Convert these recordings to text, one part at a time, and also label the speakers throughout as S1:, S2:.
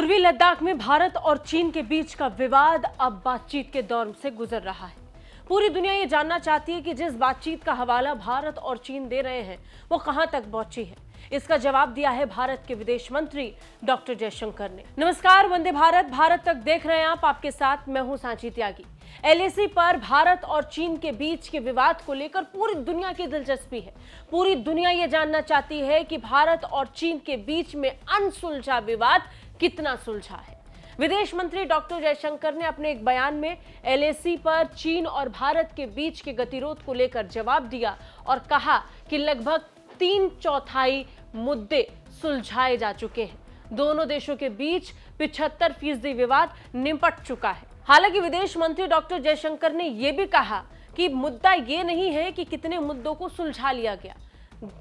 S1: पूर्वी लद्दाख में भारत और चीन के बीच का विवाद अब बातचीत के दौर से गुजर रहा है। पूरी दुनिया ये जानना चाहती है कि जिस बातचीत का हवाला भारत और चीन दे रहे हैं वो कहां तक पहुंची है। इसका जवाब दिया है भारत के विदेश मंत्री डॉक्टर जयशंकर ने। नमस्कार, वंदे भारत, भारत तक देख रहे हैं आप। आपके साथ मैं हूं सांची त्यागी। एलएसी पर भारत और चीन के बीच के विवाद को लेकर पूरी दुनिया की दिलचस्पी है। पूरी दुनिया ये जानना चाहती है कि भारत और चीन के बीच में अनसुलझा विवाद कितना सुलझा है। विदेश मंत्री डॉक्टर जयशंकर ने अपने एक बयान में एलएसी पर चीन और भारत के बीच के गतिरोध को लेकर जवाब दिया और कहा कि लगभग 3/4 मुद्दे सुलझाए जा चुके हैं। दोनों देशों के बीच 75% विवाद निपट चुका है। हालांकि विदेश मंत्री डॉक्टर जयशंकर ने यह भी कहा कि मुद्दा ये नहीं है कि कितने मुद्दों को सुलझा लिया गया।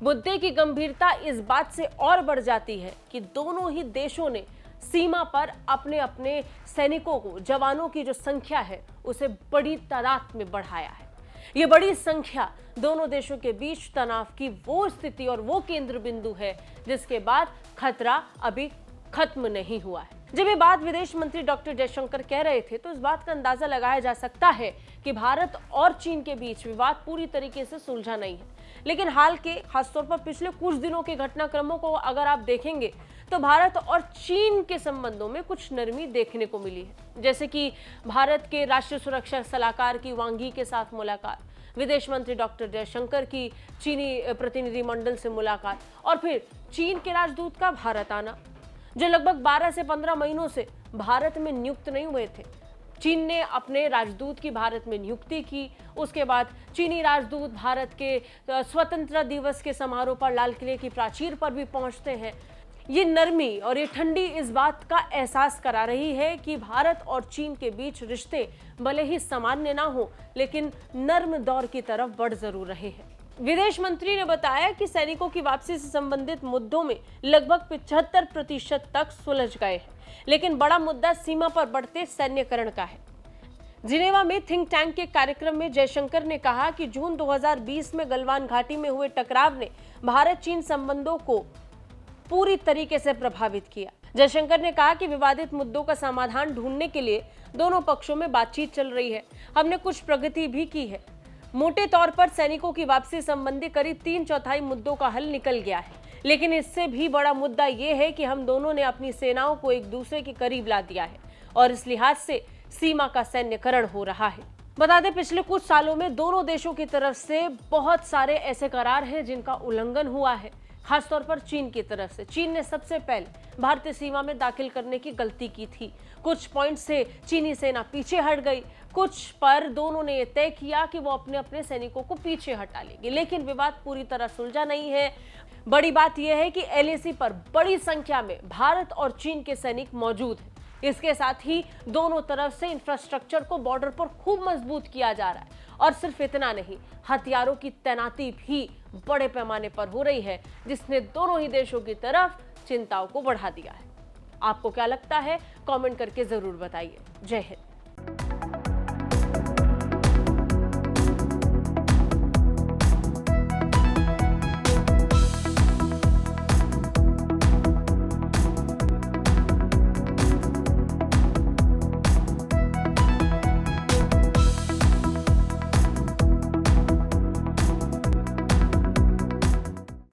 S1: मुद्दे की गंभीरता इस बात से और बढ़ जाती है कि दोनों ही देशों ने सीमा पर अपने अपने सैनिकों को, जवानों की जो संख्या है उसे बड़ी तादाद में बढ़ाया है। ये बड़ी संख्या दोनों देशों के बीच तनाव की वो स्थिति और वो केंद्र बिंदु है जिसके बाद खतरा अभी खत्म नहीं हुआ है। जब ये बात विदेश मंत्री डॉक्टर जयशंकर कह रहे थे तो इस बात का अंदाजा लगाया जा सकता है कि भारत और चीन के बीच विवाद पूरी तरीके से सुलझा नहीं है। लेकिन हाल के, खासतौर पर पिछले कुछ दिनों के घटनाक्रमों को अगर आप देखेंगे तो भारत और चीन के संबंधों में कुछ नरमी देखने को मिली है। जैसे कि भारत के राष्ट्रीय सुरक्षा सलाहकार की वांग यी के साथ मुलाकात, विदेश मंत्री डॉक्टर जयशंकर की चीनी प्रतिनिधिमंडल से मुलाकात और फिर चीन के राजदूत का भारत आना, जो लगभग 12 से 15 महीनों से भारत में नियुक्त नहीं हुए थे। चीन ने अपने राजदूत की भारत में नियुक्ति की। उसके बाद चीनी राजदूत भारत के स्वतंत्रता दिवस के समारोह पर लाल किले की प्राचीर पर भी पहुंचते हैं। ये नरमी और ये ठंडी इस बात का एहसास करा रही है कि भारत और चीन के बीच रिश्ते भले ही सामान्य ना हो लेकिन नर्म दौर की तरफ बढ़ जरूर रहे हैं। विदेश मंत्री ने बताया कि सैनिकों की वापसी से संबंधित मुद्दों में लगभग 75% तक सुलझ गए हैं, लेकिन बड़ा मुद्दा सीमा पर बढ़ते सैन्यकरण का है। जिनेवा में थिंक टैंक के कार्यक्रम में जयशंकर ने कहा कि जून 2020 में गलवान घाटी में हुए टकराव ने भारत चीन संबंधों को पूरी तरीके से प्रभावित किया। जयशंकर ने कहा कि विवादित मुद्दों का समाधान ढूंढने के लिए दोनों पक्षों में बातचीत चल रही है। हमने कुछ प्रगति भी की है। मोटे तौर पर सैनिकों की वापसी संबंधी करीब 3/4 मुद्दों का हल निकल गया है, लेकिन इससे भी बड़ा मुद्दा यह है कि हम दोनों ने अपनी सेनाओं को एक दूसरे के करीब ला दिया है और इस लिहाज से सीमा का सैन्यकरण हो रहा है। बता दें, पिछले कुछ सालों में दोनों देशों की तरफ से बहुत सारे ऐसे करार हैं जिनका उल्लंघन हुआ है, खासतौर पर चीन की तरफ से। चीन ने सबसे पहले भारतीय सीमा में दाखिल करने की गलती की थी। कुछ पॉइंट से चीनी सेना पीछे हट गई, कुछ पर दोनों ने यह तय किया कि वो अपने अपने सैनिकों को पीछे हटा लेंगे, लेकिन विवाद पूरी तरह सुलझा नहीं है। बड़ी बात यह है कि एलएसी पर बड़ी संख्या में भारत और चीन के सैनिक मौजूद हैं। इसके साथ ही दोनों तरफ से इंफ्रास्ट्रक्चर को बॉर्डर पर खूब मजबूत किया जा रहा है और सिर्फ इतना नहीं, हथियारों की तैनाती भी बड़े पैमाने पर हो रही है, जिसने दोनों ही देशों की तरफ चिंताओं को बढ़ा दिया है। आपको क्या लगता है? कमेंट करके जरूर बताइए। जय हिंद।